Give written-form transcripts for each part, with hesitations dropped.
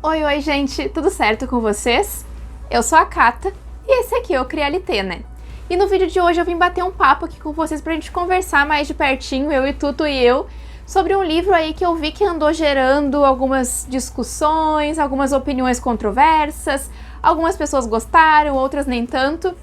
Oi, oi, gente, tudo certo com vocês? Eu sou a Cata e esse aqui é o Crialité, né? E no vídeo de hoje eu vim bater um papo aqui com vocês pra gente conversar mais de pertinho, eu e Tuto e eu, sobre um livro aí que eu vi que andou gerando algumas discussões, algumas opiniões controversas, algumas pessoas gostaram, outras nem tanto,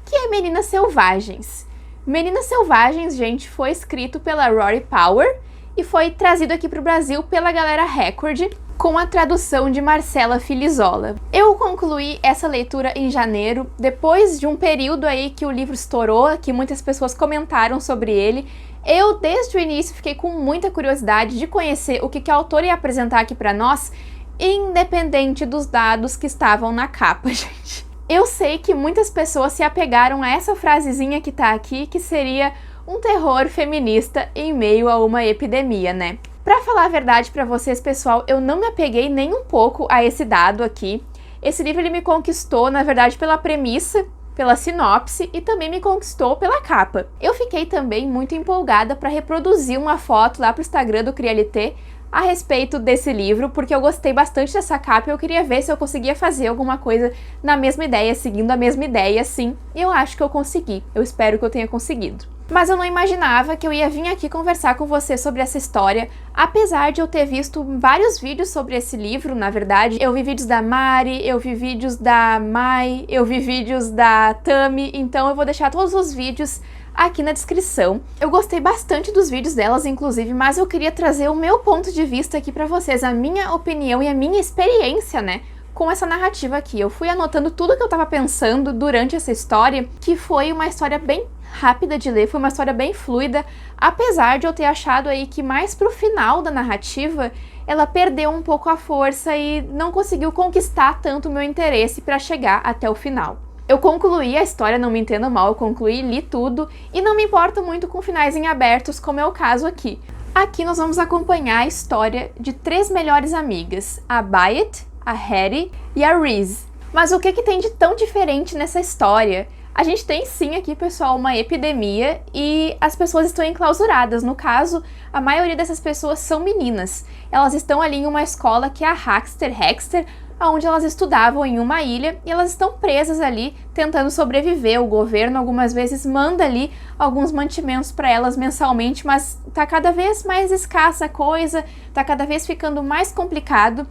que é Meninas Selvagens. Meninas Selvagens, gente, foi escrito pela Rory Power e foi trazido aqui pro Brasil pela Galera Record, com a tradução de Marcela Filizola. Eu concluí essa leitura em janeiro, depois de um período aí que o livro estourou, que muitas pessoas comentaram sobre ele. Eu, desde o início, fiquei com muita curiosidade de conhecer o que a autora ia apresentar aqui pra nós, independente dos dados que estavam na capa, gente. Eu sei que muitas pessoas se apegaram a essa frasezinha que tá aqui, que seria um terror feminista em meio a uma epidemia, né? Pra falar a verdade pra vocês, pessoal, eu não me apeguei nem um pouco a esse dado aqui. Esse livro ele me conquistou, na verdade, pela premissa, pela sinopse e também me conquistou pela capa. Eu fiquei também muito empolgada para reproduzir uma foto lá pro Instagram do Crialité a respeito desse livro, porque eu gostei bastante dessa capa e eu queria ver se eu conseguia fazer alguma coisa na mesma ideia, seguindo a mesma ideia, sim. E eu acho que eu consegui. Eu espero que eu tenha conseguido. Mas eu não imaginava que eu ia vir aqui conversar com você sobre essa história, apesar de eu ter visto vários vídeos sobre esse livro, na verdade. Eu vi vídeos da Mari, eu vi vídeos da Mai, eu vi vídeos da Tami, então eu vou deixar todos os vídeos aqui na descrição. Eu gostei bastante dos vídeos delas, inclusive, mas eu queria trazer o meu ponto de vista aqui pra vocês, a minha opinião e a minha experiência, né, com essa narrativa aqui. Eu fui anotando tudo que eu tava pensando durante essa história, que foi uma história bem rápida de ler, foi uma história bem fluida, apesar de eu ter achado aí que mais pro final da narrativa ela perdeu um pouco a força e não conseguiu conquistar tanto o meu interesse para chegar até o final. Eu concluí a história, não me entenda mal, eu concluí, li tudo e não me importo muito com finais em abertos, como é o caso aqui. Aqui nós vamos acompanhar a história de três melhores amigas, a Bayet, a Hattie e a Reese. Mas o que tem de tão diferente nessa história? A gente tem sim aqui, pessoal, uma epidemia e as pessoas estão enclausuradas. No caso, a maioria dessas pessoas são meninas. Elas estão ali em uma escola que é a Hexter, onde elas estudavam em uma ilha e elas estão presas ali tentando sobreviver. O governo algumas vezes manda ali alguns mantimentos para elas mensalmente, mas tá cada vez mais escassa a coisa, tá cada vez ficando mais complicado.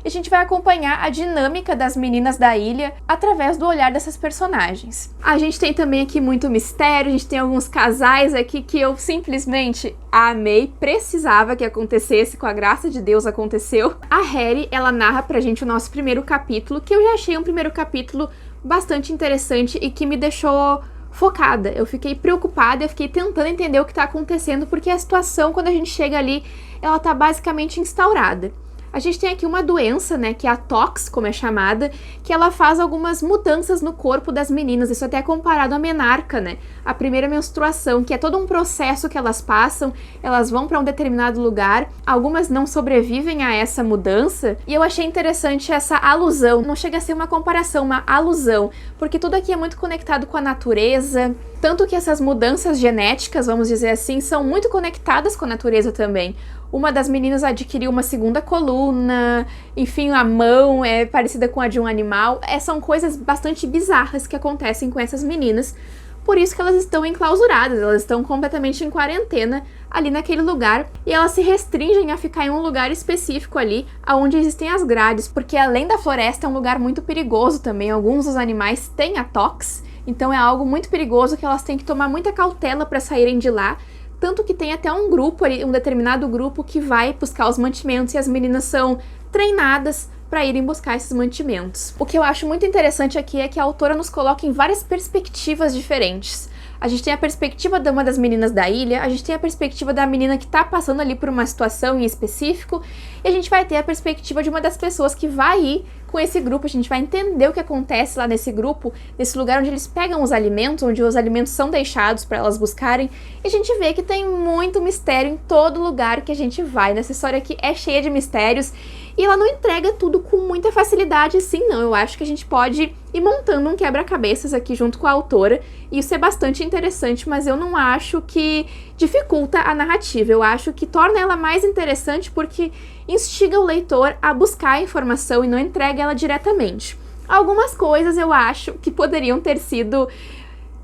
E a gente vai acompanhar a dinâmica das meninas da ilha através do olhar dessas personagens. A gente tem também aqui muito mistério, a gente tem alguns casais aqui que eu simplesmente amei, precisava que acontecesse, com a graça de Deus aconteceu. A Hattie, ela narra pra gente o nosso primeiro capítulo, que eu já achei um primeiro capítulo bastante interessante e que me deixou focada. Eu fiquei preocupada, eu fiquei tentando entender o que tá acontecendo, porque a situação, quando a gente chega ali, ela tá basicamente instaurada. A gente tem aqui uma doença, né, que é a tox, como é chamada, que ela faz algumas mudanças no corpo das meninas, isso até é comparado à menarca, né, a primeira menstruação, que é todo um processo que elas passam, elas vão para um determinado lugar, algumas não sobrevivem a essa mudança, e eu achei interessante essa alusão, não chega a ser uma comparação, uma alusão, porque tudo aqui é muito conectado com a natureza, tanto que essas mudanças genéticas, vamos dizer assim, são muito conectadas com a natureza também. Uma das meninas adquiriu uma segunda coluna, enfim, a mão é parecida com a de um animal. São coisas bastante bizarras que acontecem com essas meninas. Por isso que elas estão enclausuradas, elas estão completamente em quarentena ali naquele lugar. E elas se restringem a ficar em um lugar específico ali, onde existem as grades. Porque além da floresta é um lugar muito perigoso também. Alguns dos animais têm a tox, então é algo muito perigoso que elas têm que tomar muita cautela para saírem de lá. Tanto que tem até um grupo ali, um determinado grupo que vai buscar os mantimentos e as meninas são treinadas para irem buscar esses mantimentos. O que eu acho muito interessante aqui é que a autora nos coloca em várias perspectivas diferentes. A gente tem a perspectiva de uma das meninas da ilha, a gente tem a perspectiva da menina que tá passando ali por uma situação em específico, e a gente vai ter a perspectiva de uma das pessoas que vai ir com esse grupo, a gente vai entender o que acontece lá nesse grupo, nesse lugar onde eles pegam os alimentos, onde os alimentos são deixados para elas buscarem, e a gente vê que tem muito mistério em todo lugar que a gente vai. Nessa história aqui é cheia de mistérios, e ela não entrega tudo com muita facilidade assim, não. Eu acho que a gente pode e montando um quebra-cabeças aqui junto com a autora. E isso é bastante interessante, mas eu não acho que dificulta a narrativa. Eu acho que torna ela mais interessante porque instiga o leitor a buscar a informação e não entrega ela diretamente. Algumas coisas eu acho que poderiam ter sido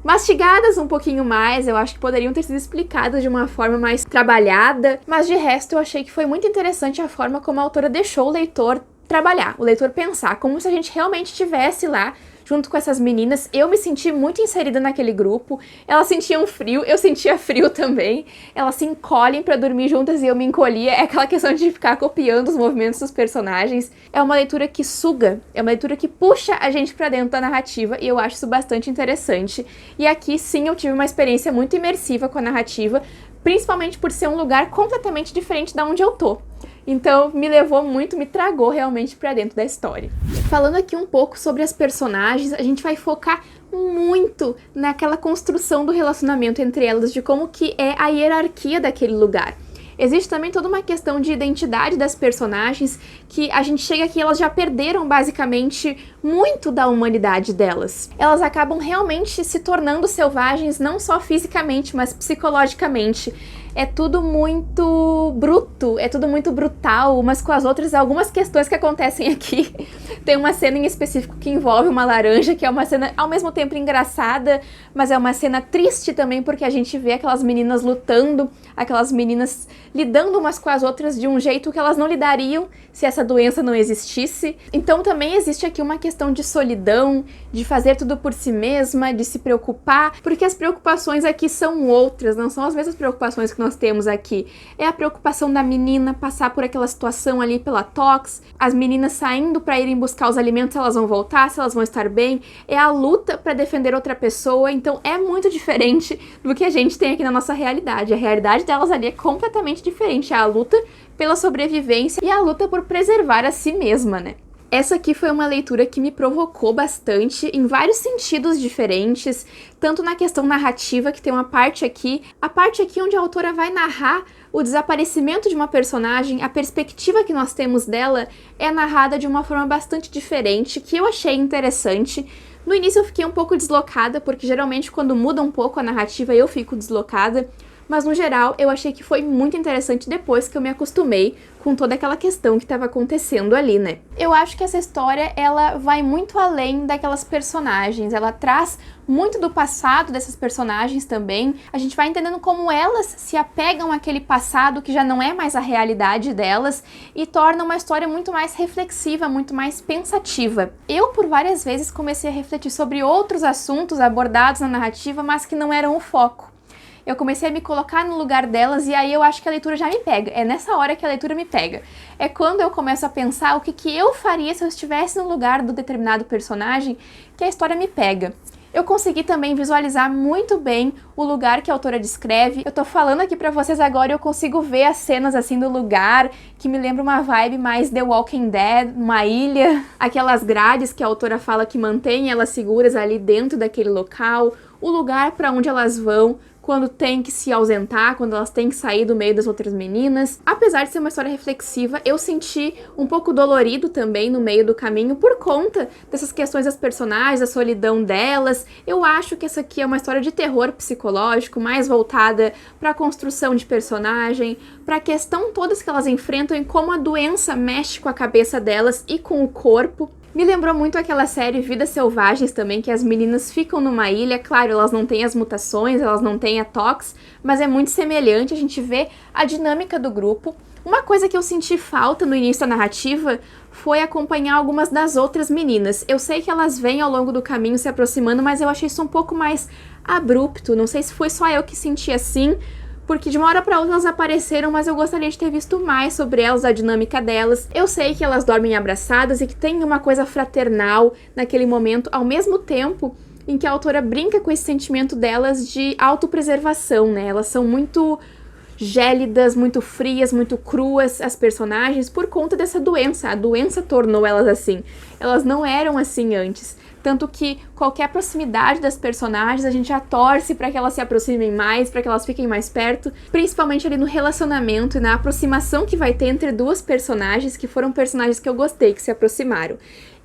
mastigadas um pouquinho mais, eu acho que poderiam ter sido explicadas de uma forma mais trabalhada, mas de resto eu achei que foi muito interessante a forma como a autora deixou o leitor trabalhar, o leitor pensar, como se a gente realmente estivesse lá junto com essas meninas. Eu me senti muito inserida naquele grupo, elas sentiam frio, eu sentia frio também, elas se encolhem pra dormir juntas e eu me encolhia, é aquela questão de ficar copiando os movimentos dos personagens. É uma leitura que suga, é uma leitura que puxa a gente pra dentro da narrativa e eu acho isso bastante interessante. E aqui sim eu tive uma experiência muito imersiva com a narrativa, principalmente por ser um lugar completamente diferente da onde eu tô. Então me levou muito, me tragou realmente pra dentro da história. Falando aqui um pouco sobre as personagens, a gente vai focar muito naquela construção do relacionamento entre elas, de como que é a hierarquia daquele lugar. Existe também toda uma questão de identidade das personagens, que a gente chega aqui elas já perderam basicamente muito da humanidade delas. Elas acabam realmente se tornando selvagens, não só fisicamente, mas psicologicamente. É tudo muito bruto, é tudo muito brutal umas com as outras. Algumas questões que acontecem aqui. Tem uma cena em específico que envolve uma laranja, que é uma cena ao mesmo tempo engraçada, mas é uma cena triste também, porque a gente vê aquelas meninas lutando, aquelas meninas lidando umas com as outras de um jeito que elas não lidariam se essa doença não existisse. Então também existe aqui uma questão de solidão, de fazer tudo por si mesma, de se preocupar, porque as preocupações aqui são outras, não são as mesmas preocupações que nós temos aqui. É a preocupação da menina passar por aquela situação ali pela tox, as meninas saindo para irem buscar os alimentos, se elas vão voltar, se elas vão estar bem, é a luta para defender outra pessoa, então é muito diferente do que a gente tem aqui na nossa realidade. A realidade delas ali é completamente diferente, é a luta pela sobrevivência e a luta por preservar a si mesma, né? Essa aqui foi uma leitura que me provocou bastante em vários sentidos diferentes, tanto na questão narrativa, que tem uma parte aqui, a parte aqui onde a autora vai narrar o desaparecimento de uma personagem, a perspectiva que nós temos dela é narrada de uma forma bastante diferente, que eu achei interessante. No início eu fiquei um pouco deslocada, porque geralmente quando muda um pouco a narrativa eu fico deslocada, mas no geral eu achei que foi muito interessante depois que eu me acostumei com toda aquela questão que estava acontecendo ali, né? Eu acho que essa história, ela vai muito além daquelas personagens, ela traz muito do passado dessas personagens também, a gente vai entendendo como elas se apegam àquele passado que já não é mais a realidade delas e torna uma história muito mais reflexiva, muito mais pensativa. Eu, por várias vezes, comecei a refletir sobre outros assuntos abordados na narrativa, mas que não eram o foco. Eu comecei a me colocar no lugar delas e aí eu acho que a leitura já me pega. É nessa hora que a leitura me pega. É quando eu começo a pensar o que eu faria se eu estivesse no lugar do determinado personagem que a história me pega. Eu consegui também visualizar muito bem o lugar que a autora descreve. Eu tô falando aqui pra vocês agora e eu consigo ver as cenas assim do lugar, que me lembra uma vibe mais The Walking Dead, uma ilha. Aquelas grades que a autora fala que mantém elas seguras ali dentro daquele local. O lugar pra onde elas vão quando tem que se ausentar, quando elas têm que sair do meio das outras meninas. Apesar de ser uma história reflexiva, eu senti um pouco dolorido também no meio do caminho por conta dessas questões das personagens, da solidão delas. Eu acho que essa aqui é uma história de terror psicológico, mais voltada para a construção de personagem, para a questão todas que elas enfrentam e como a doença mexe com a cabeça delas e com o corpo. Me lembrou muito aquela série Vidas Selvagens também, que as meninas ficam numa ilha, claro, elas não têm as mutações, elas não têm a tox, mas é muito semelhante, a gente vê a dinâmica do grupo. Uma coisa que eu senti falta no início da narrativa foi acompanhar algumas das outras meninas. Eu sei que elas vêm ao longo do caminho se aproximando, mas eu achei isso um pouco mais abrupto, não sei se foi só eu que senti assim, porque de uma hora pra outra elas apareceram, mas eu gostaria de ter visto mais sobre elas, a dinâmica delas. Eu sei que elas dormem abraçadas e que tem uma coisa fraternal naquele momento, ao mesmo tempo em que a autora brinca com esse sentimento delas de autopreservação, né? Elas são muito gélidas, muito frias, muito cruas, as personagens, por conta dessa doença. A doença tornou elas assim. Elas não eram assim antes. Tanto que qualquer proximidade das personagens, a gente já torce para que elas se aproximem mais, para que elas fiquem mais perto, principalmente ali no relacionamento e na aproximação que vai ter entre duas personagens, que foram personagens que eu gostei, que se aproximaram.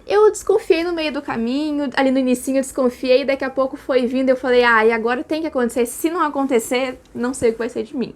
Eu desconfiei no meio do caminho, ali no inicinho eu desconfiei, daqui a pouco foi vindo, eu falei, e agora tem que acontecer, se não acontecer, não sei o que vai ser de mim.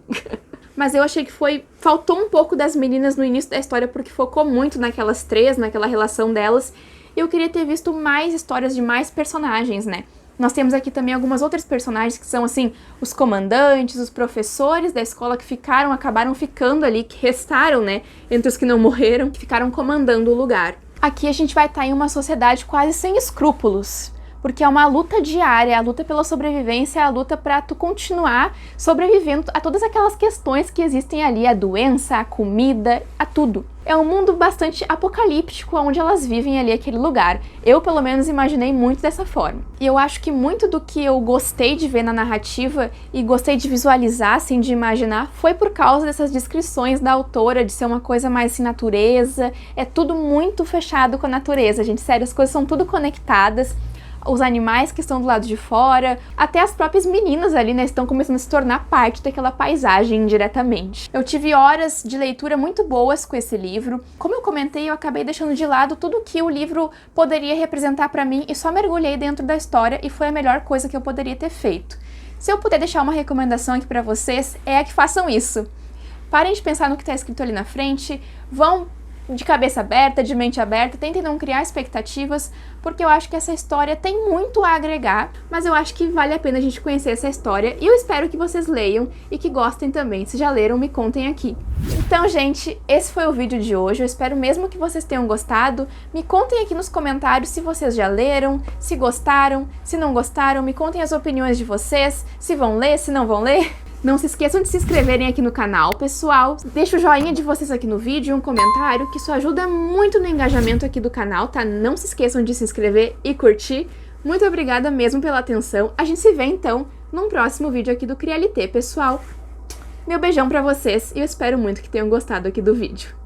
Mas eu achei que faltou um pouco das meninas no início da história, porque focou muito naquelas três, naquela relação delas, e eu queria ter visto mais histórias de mais personagens, né? Nós temos aqui também algumas outras personagens que são, assim, os comandantes, os professores da escola que acabaram ficando ali, que restaram, né, entre os que não morreram, que ficaram comandando o lugar. Aqui a gente vai estar em uma sociedade quase sem escrúpulos, porque é uma luta diária, a luta pela sobrevivência, a luta para tu continuar sobrevivendo a todas aquelas questões que existem ali, a doença, a comida, a tudo. É um mundo bastante apocalíptico onde elas vivem ali, aquele lugar. Eu, pelo menos, imaginei muito dessa forma. E eu acho que muito do que eu gostei de ver na narrativa e gostei de visualizar, assim, de imaginar, foi por causa dessas descrições da autora, de ser uma coisa mais assim, natureza. É tudo muito fechado com a natureza, gente. Sério, as coisas são tudo conectadas. Os animais que estão do lado de fora, até as próprias meninas ali, né, estão começando a se tornar parte daquela paisagem indiretamente. Eu tive horas de leitura muito boas com esse livro. Como eu comentei, eu acabei deixando de lado tudo que o livro poderia representar pra mim e só mergulhei dentro da história e foi a melhor coisa que eu poderia ter feito. Se eu puder deixar uma recomendação aqui pra vocês, é que façam isso. Parem de pensar no que tá escrito ali na frente, vão de cabeça aberta, de mente aberta, tentem não criar expectativas, porque eu acho que essa história tem muito a agregar, mas eu acho que vale a pena a gente conhecer essa história e eu espero que vocês leiam e que gostem também. Se já leram, me contem aqui. Então, gente, esse foi o vídeo de hoje, eu espero mesmo que vocês tenham gostado. Me contem aqui nos comentários se vocês já leram, se gostaram, se não gostaram, me contem as opiniões de vocês, se vão ler, se não vão ler. Não se esqueçam de se inscreverem aqui no canal, pessoal. Deixa o joinha de vocês aqui no vídeo e um comentário, que isso ajuda muito no engajamento aqui do canal, tá? Não se esqueçam de se inscrever e curtir. Muito obrigada mesmo pela atenção. A gente se vê, então, num próximo vídeo aqui do Crialité, pessoal. Meu beijão pra vocês e eu espero muito que tenham gostado aqui do vídeo.